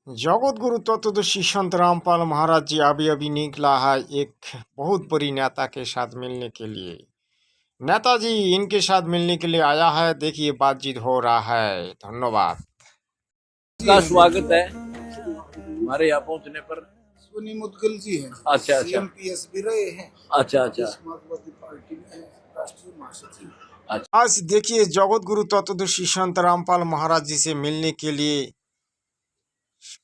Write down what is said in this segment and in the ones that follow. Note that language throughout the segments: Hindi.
जगत गुरु तत्वदर्शी संत रामपाल महाराज जी अभी अभी निकला है एक बहुत बड़ी नेता के साथ मिलने के लिए। नेताजी इनके साथ मिलने के लिए आया है। देखिए बातचीत हो रहा है। धन्यवाद। का स्वागत है हमारे यहाँ पहुँचने पर। सुनी मुदगल जी हैं। अच्छा CMPS भी रहे हैं। अच्छा समाजवादी पार्टी में राष्ट्रीय महासचिव। अच्छा। आज देखिए जगत गुरु तत्वदर्शी संत रामपाल महाराज जी से मिलने के लिए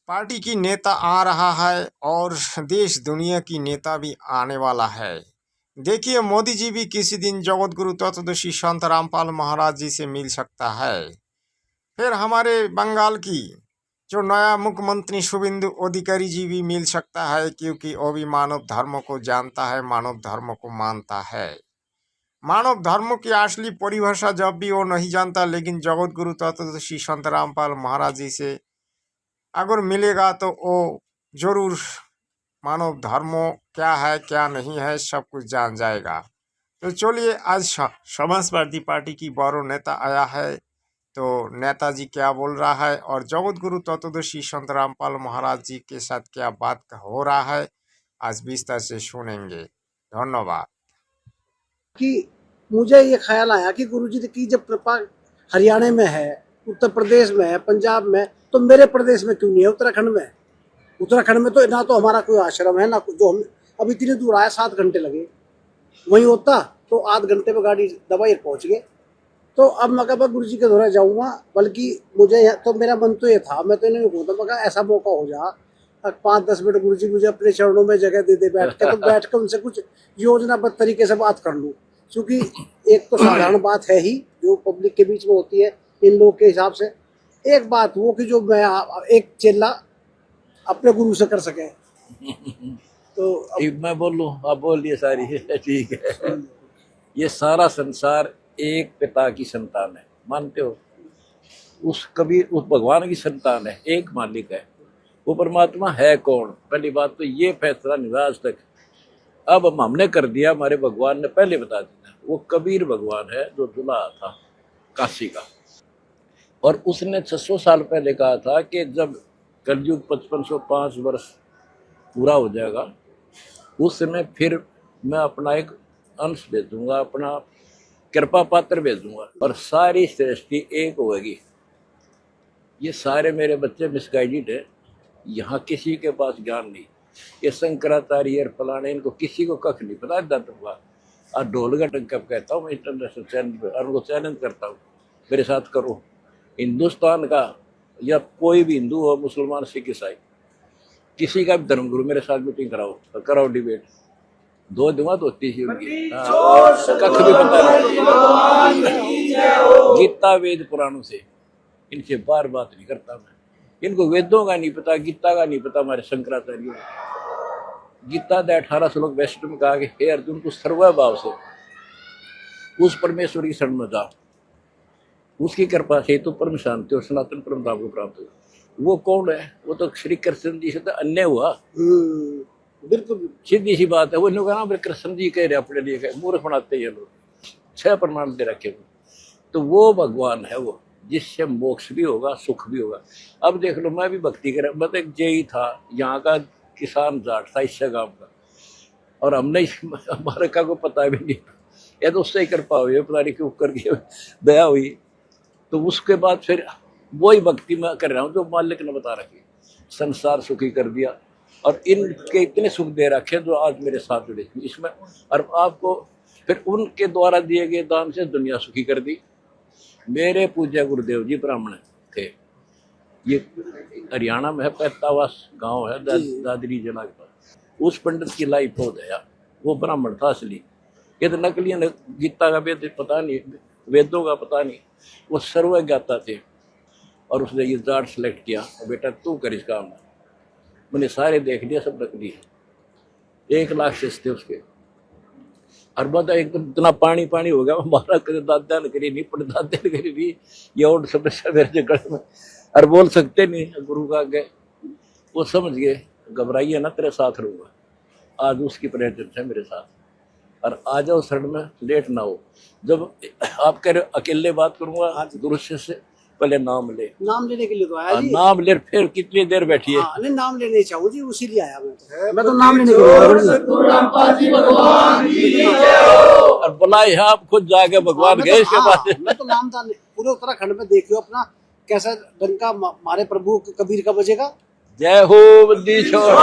पार्टी की नेता आ रहा है और देश दुनिया की नेता भी आने वाला है। देखिए मोदी जी भी किसी दिन जगत गुरु तत्वदर्शी संत रामपाल महाराज जी से मिल सकता है। फिर हमारे बंगाल की जो नया मुख्यमंत्री शुभेंदु अधिकारी जी भी मिल सकता है, क्योंकि वो भी मानव धर्म को जानता है, मानव धर्म को मानता है। मानव धर्म की असली परिभाषा जब भी वो नहीं जानता, लेकिन जगत गुरु तत्वदर्शी संत रामपाल महाराज जी से अगर मिलेगा तो वो जरूर मानव धर्म क्या है क्या नहीं है सब कुछ जान जाएगा। तो चलिए आज समाजवादी पार्टी की बड़ो नेता आया है, तो नेताजी क्या बोल रहा है और जगत गुरु तत्वदर्शी संत रामपाल महाराज जी के साथ क्या बात हो रहा है, आज विस्तार से सुनेंगे। धन्यवाद। कि मुझे ये ख्याल आया कि गुरुजी की जब कृपा हरियाणा में है, उत्तर प्रदेश में है, पंजाब में, तो मेरे प्रदेश में क्यों नहीं है, उत्तराखंड में। उत्तराखंड में तो ना तो हमारा कोई आश्रम है, ना जो हम अब इतनी दूर आया, 7 घंटे लगे। वहीं होता तो आध घंटे में गाड़ी दवाई पहुंच गए। तो अब मैं कहा गुरु जी के द्वारा जाऊंगा, बल्कि मुझे तो मेरा मन तो ये था, मैं तो इन्हें बोलता, मैं कहा ऐसा मौका हो जा 5-10 मिनट गुरु जी मुझे अपने चरणों में जगह दे दे, बैठ के तो बैठ के उनसे कुछ योजनाबद्ध तरीके से बात कर लूँ। क्योंकि एक तो साधारण बात है ही जो पब्लिक के बीच में होती है इन लोगों के हिसाब से, एक बात वो कि जो मैं एक चेला अपने गुरु से कर सके। तो मैं बोलूं, आप बोलिए सारी। ठीक है। ये सारा संसार एक पिता की संतान है, मानते हो? उस भगवान की संतान है, एक मालिक है। वो परमात्मा है कौन? पहली बात तो ये फैसला नहीं हुआ आज तक। अब हमने कर दिया, हमारे भगवान ने पहले बता दिया। वो कबीर भगवान है जो दुल्हा था काशी का, और उसने 600 साल पहले कहा था कि जब कलयुग 5505 वर्ष पूरा हो जाएगा, उस समय फिर मैं अपना एक अंश भेजूंगा, अपना कृपा पात्र भेजूंगा, और सारी सृष्टि एक होगी। ये सारे मेरे बच्चे मिसगाइडेड है, यहाँ किसी के पास ज्ञान नहीं। ये शंकराचार्य फलाने, इनको किसी को कख नहीं पता। दत्तवा और ढोल का टंकप कहता हूँ मैं इंटरनेशनल चैनल पर, और उनको चैलेंज करता हूँ मेरे साथ करो। हिंदुस्तान का या कोई भी हिंदू हो, मुसलमान, सिख, ईसाई, किसी का भी धर्मगुरु मेरे साथ मीटिंग कराओ डिबेट, 2 दूंगा तो 30 उनकी। कख भी पता नहीं। गीता वेद पुराणों से इनसे बार बात नहीं करता मैं। इनको वेदों का नहीं पता, गीता का नहीं पता। हमारे शंकराचार्य गीता दे 18 श्लोक वैष्णव में कहा कि हे अर्जुन, को सर्वभाव से उस परमेश्वर की शरण में जाओ, उसकी कृपा से तो परम शांति और सनातन परम धाम को प्राप्त हो। वो कौन है? वो तो श्री कृष्ण जी से तो अन्य हुआ। बिल्कुल सीधी सी बात है। वो लोग ना कृष्ण जी कह रहे अपने लिए, मूर्ख बनाते हैं लोग। 6 प्रमाण दे रखे वो। तो वो भगवान है वो, जिससे मोक्ष भी होगा, सुख भी होगा। अब देख लो, मैं भी भक्ति कर, मतलब एक जेई था, यहाँ का किसान जाट था, इससे गांव का, और हमने हमारे का को पता भी नहीं। ये तो उससे ही कृपा हुई, पता नहीं क्यों करके दया हुई। तो उसके बाद फिर वही भक्ति मैं कर रहा हूँ जो मालिक ने बता रखी। संसार सुखी कर दिया, और इनके इतने सुख दे रखे जो आज मेरे साथ जुड़े इसमें। और आपको फिर उनके द्वारा दिए गए दान से दुनिया सुखी कर दी। मेरे पूज्य गुरुदेव जी ब्राह्मण थे। ये हरियाणा में है, पैतावास गांव है, दादरी जिला के पास। उस पंडित की लाइफ हो गया, वो ब्राह्मण था असली। ये तो नकली, गीता का वेद पता नहीं, वेदों का पता नहीं। वो सर्वज्ञाता थे, और उसने ये जाट सेलेक्ट किया, बेटा तू कर इस काम। मैंने सारे देख लिया, सब नकली है। 1 लाख से थे उसके। और बता एकदम इतना पानी पानी हो गया। हमारा करे दादा ने करी नहीं, पर दादा ने करी नहीं। ये और समस्या मेरे जगह में, और बोल सकते नहीं गुरु का आगे। वो समझ गए, घबराइए ना, तेरे साथ रहूंगा। आज उसकी प्रेजेंस है मेरे साथ। और आ जाओ शरण में, लेट ना हो। जब आप कह रहे अकेले बात करूंगा आज गुरु से, पहले नाम ले। नाम लेने के लिए तो आया जी। नाम ले फिर कितनी देर बैठिए। हाँ, नहीं नाम लेने चाहूँ जी, उसी लिए आया मैं तो नाम लेने के लिए आया। और बुलाए आप खुद जाके भगवान गए इसके पास। मैं तो नामदान पूरे उत्तराखंड में देखियो अपना कैसा डंका हमारे प्रभु कबीर का बजेगा। जय हो बंदी छोड़।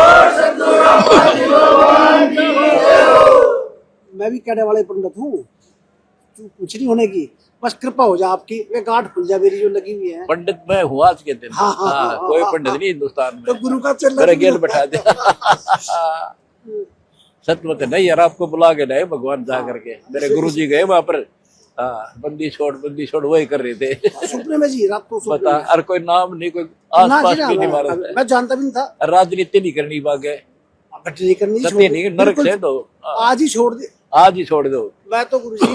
मैं भी कहने वाले पंडित हूँ, कुछ नहीं होने की, बस कृपा हो जाए आपकी, वे गांठ खुल जाए मेरी जो लगी हुई है। पंडित मैं हुआ आज के दिन। हाँ, कोई पंडित नहीं हिंदुस्तान में। तो गुरु का चल मेरे गेल बैठा दे। सतमत नहीं यार, आपको बुला के लाए भगवान जा करके। मेरे गुरु जी गए वहां पर। बंदी छोड़ वही कर रहे थे। सपने में जी, रात को बता, और कोई नाम नहीं, कोई आस पास भी नहीं मारा। मैं जानता भी नहीं था। राजनीति नहीं करनी बागे, नहीं करनी, सत्य नहीं, नरक से दो। आज ही छोड़ दे, आज ही छोड़ दो। मैं तो गुरु जी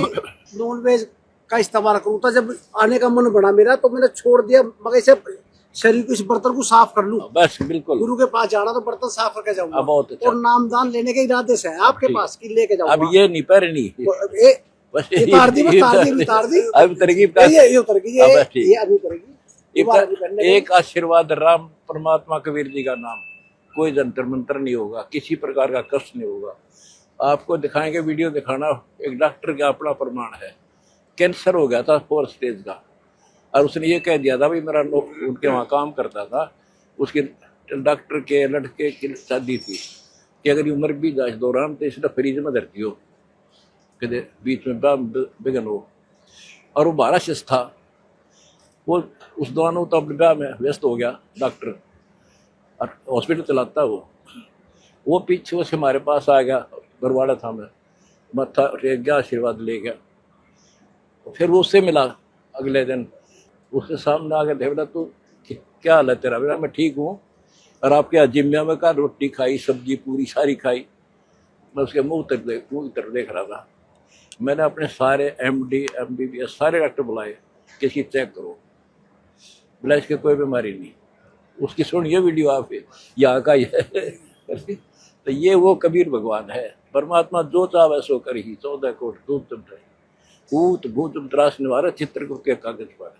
नॉन वेज का इस्तेमाल करूँ था, जब आने का मन बना मेरा तो मैंने छोड़ दिया, मगर इसे शरीर को, इस बर्तन को साफ कर लूं। बस बिल्कुल, गुरु के पास जाना तो बर्तन साफ करके जाऊंगा। बहुत अच्छा। और नामदान लेने के इरादे से है आपके पास कि लेके जाऊंगा। अब ये नहीं पर नहीं, बस उतार दी। अब तरकीब का ये उतर गई, ये अभी उतरेगी। एक आशीर्वाद राम परमात्मा कबीर जी का नाम, कोई जंतर मंत्र नहीं होगा, किसी प्रकार का कष्ट नहीं होगा। आपको दिखाएंगे, वीडियो दिखाना। एक डॉक्टर का अपना प्रमाण है, कैंसर हो गया था 4 स्टेज का, और उसने ये कह दिया था भाई, मेरा लोग उनके वहाँ काम करता था, उसके डॉक्टर के लड़के की शादी थी कि अगर उम्र भी जाए दौरान तो इसने फ्रीज में धरती हो, कदे बीच में बिगन हो। और वो 12 शिष्ट था, वो उस दौरान तो अपने ब्याह में व्यस्त हो गया डॉक्टर, और हॉस्पिटल चलाता वो पीछे से हमारे पास आ गया, बरवाड़ा था, मैं मत्था टेक गया, आशीर्वाद ले गया। फिर वो उससे मिला अगले दिन, उसके सामने आकर देवड़ा तू क्या हाल है तेरा? मेरा मैं ठीक हूँ। और आपके यहाँ जिम्मे में का रोटी खाई, सब्जी पूरी सारी खाई। मैं उसके मुंह तर देख रहा था। मैंने अपने सारे MD MBBS सारे डॉक्टर बुलाए, किसी चेक करो, बोला इसके कोई बीमारी नहीं। उसकी सुनिए वीडियो आप, यहाँ का ही है। तो ये वो कबीर भगवान है, परमात्मा जो चाहे सो कर ही। 14 कोट दूत भूत त्रास निवारा, चित्रकूट के कागज पर।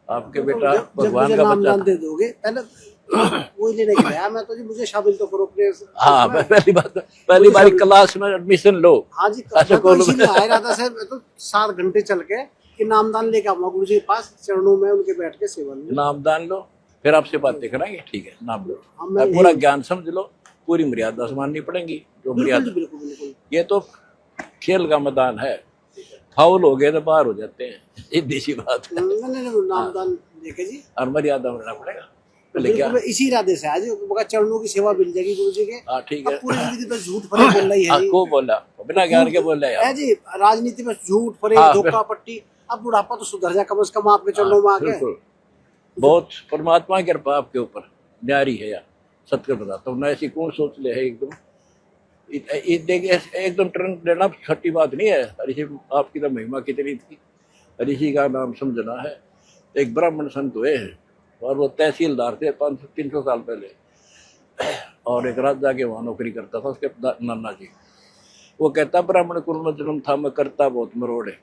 आपके बेटा भगवान का बच्चा दे दोगे, पहले वो लेने के आया मैं तो जी, मुझे शामिल तो करो प्लीज। हाँ, पहली बार क्लास में एडमिशन लो। हाँ जी, आया रहा था सर, तो 7 घंटे चल के कि नामदान लेके आऊंगा गुरु जी के पास, चरणों में उनके बैठ के सेवा लो। नामदान लो, फिर आपसे बातें कराएंगे, ठीक है? नाम लो, पूरा ज्ञान समझ लो, पूरी मर्यादा माननी पड़ेगी, जो मर्यादा। ये तो खेल का मैदान है, फाउल हो गए तो बाहर हो जाते हैं, सीधी सी बात है। नामदान लेके जी, और मर्यादा में रहना पड़ेगा। इसी इरादे से आज चरणों की सेवा मिल जाएगी गुरु जी के। हाँ ठीक है। पूरी जिंदगी तो झूठ फरेब बोल रही है। को बोला बिना ज्ञान के बोल रहा है जी, राजनीति में झूठ फरेब, धोखा पट्टी। अब बुढ़ापा तो सुधर जाए कम से कम आपके चरणों में आके। बहुत परमात्मा की कृपा आपके ऊपर न्यारी है यार, सत्य बताता हूँ ना। ऐसी कौन सोच ले है एकदम टर्न लेना छठी बात नहीं है। ऋषि आपकी तो महिमा कितनी थी, ऋषि का नाम समझना है। एक ब्राह्मण संत हुए हैं और वो तहसीलदार थे 500-300 साल पहले, और एक राजा के वहाँ नौकरी करता था उसके नाना जी। वो कहता ब्राह्मण कुल में जन्म था, मैं करता बहुत मरोड़े,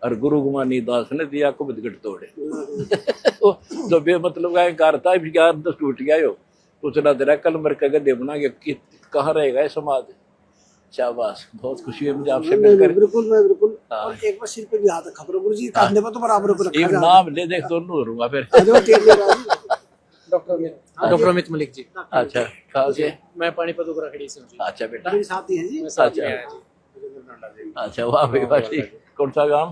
और गुरु गुमानी दास ने दिया को बिदगट तोड़े। तो बे मतलब का कार था, तो टूट गया हो तो चला दे रहा, कल मर के गधे बना के कहाँ रहेगा ये समाज। शाबाश, बहुत खुशी है मुझे आपसे मिलकर। बिल्कुल। और एक बार सिर पे भी हाथ रखा करो गुरु जी, कांधे पर तो बराबर ऊपर रखा। एक नाम ले देख, दोनों करूंगा फिर। डॉक्टर अमित मलिक जी। अच्छा, कहाँ से? मैं पानीपत उगराखड़ी से हूँ। अच्छा बेटा, मेरे साथी हैं जी। अच्छा वाह भाई, ठीक। कौन सा गाँव?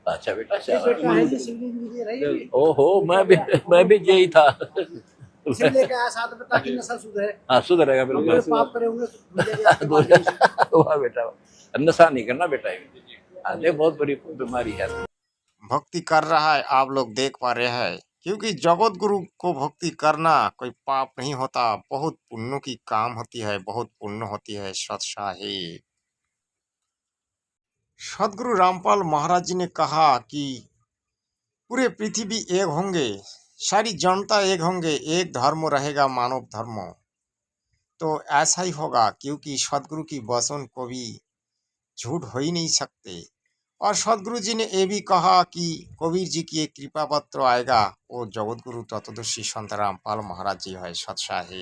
अच्छा बेटा, ओहो, मैं भी यही था। ताकि नस्ल सुधरे। हाँ, सुधरेगा बिल्कुल। पाप करे होंगे वाह बेटा, नशा नहीं करना बेटा, ये बहुत बड़ी बीमारी है। भक्ति कर रहा है, आप लोग देख पा रहे हैं, क्योंकि जगत गुरु को भक्ति करना कोई पाप नहीं होता, बहुत पुण्य की काम होती है, बहुत पुण्य होती है। सत्साही सदगुरु रामपाल महाराज जी ने कहा कि पूरे पृथ्वी एक होंगे, सारी जनता एक होंगे, एक धर्म रहेगा, मानव धर्म। तो ऐसा ही होगा, क्योंकि सदगुरु की वचन को भी झूठ हो ही नहीं सकते। और सदगुरु जी ने ये भी कहा कि कबीर जी की एक कृपा पत्र आएगा और जगत गुरु तत्वदर्शी संत रामपाल महाराज जी है सत साहिब।